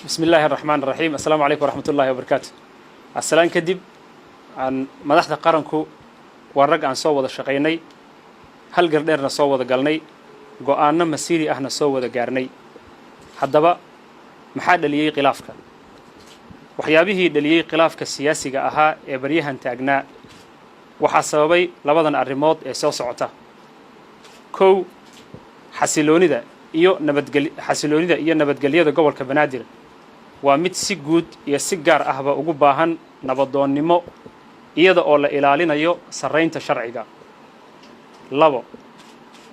بسم الله الرحمن الرحيم السلام عليكم ورحمة الله وبركاته السلام كدب عن مدحت قرنكو ورق عن صوّد الشقيني هل قردنا صوّد قالني قانا مسيري احنا صوّد قارني حدبا محاد لي خلافك وحيابه دليل خلافك السياسي أها بريها تاجنا وحسابي لبضن الريموت أساس عطا كو حسيلوني ذا حسيلوني ذا نبت قلية ذا قبل كبنادر ومت سجود يسجار أهبا وجباهن نبضون نمو ذا أول إلالينا سرين تشرعيجا لبو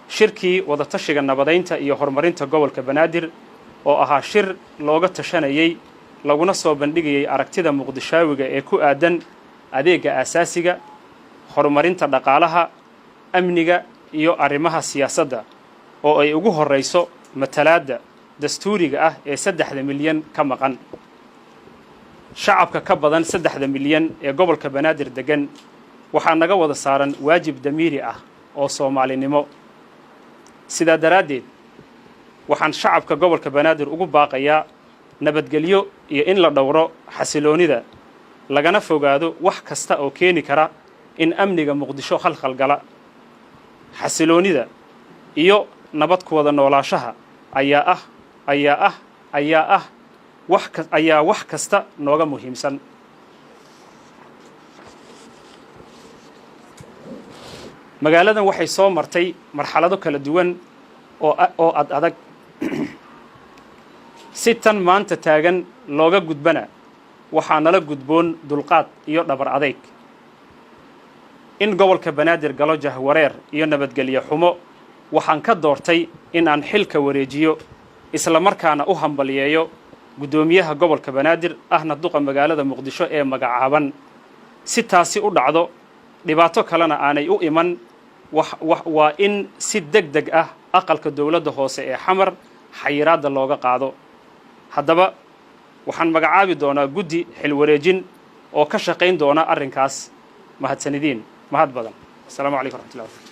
شركي وذا تشجع نبضين هرمرين تقبل كبنادر وأها شر لوجت تشانيي laguna soo bandhigayay aragtida muqdishaawiga ee ku aadan adeega asaasiga horumarinta dhaqaalaha amniga iyo arrimaha siyaasadda oo ay ugu horeyso matalaada dastuuriga ah ee 3 milyan ka maqan shacabka ka badan 3 milyan ee gobolka Banaadir degan waxaa naga wada saaran waajib damiiri ah oo Soomaalinimo sida daraadeed waxaan shacabka gobolka Banaadir ugu baaqayaa nabadgelyo iyo in la dhawro xasiloonida lagana fogaado wax kasta oo keeni kara in amniga muqdisho khalkhal gala xasiloonida iyo nabad ku wada noolaashaha ayaa wax kasta nooga muhiimsan magaaladan waxay soo martay marxalado kala duwan oo adag sitan maanta taagan looga gudbana waxaa nala gudboon dulqaad iyo dhabar adeeg in gobolka Banaadir galo jahwareer iyo nabadgelyo xumo waxaan ka doortay in aan xilka wareejiyo isla markaana u hambaliyeeyo gudoomiyaha gobolka Banaadir ahna duqa magaalada Muqdisho ee magacaaban si taasi u dhacdo dhibaato kalena aanay u iman waa in si degdeg ah aqalka dawladda hoose ee xamar xayiraadda looga qaado haddaba waxaan magacaabi doonaa guddi xil wareejin oo ka shaqayn doona arrinkaas mahad badan assalaamu calaykum warahmatullahi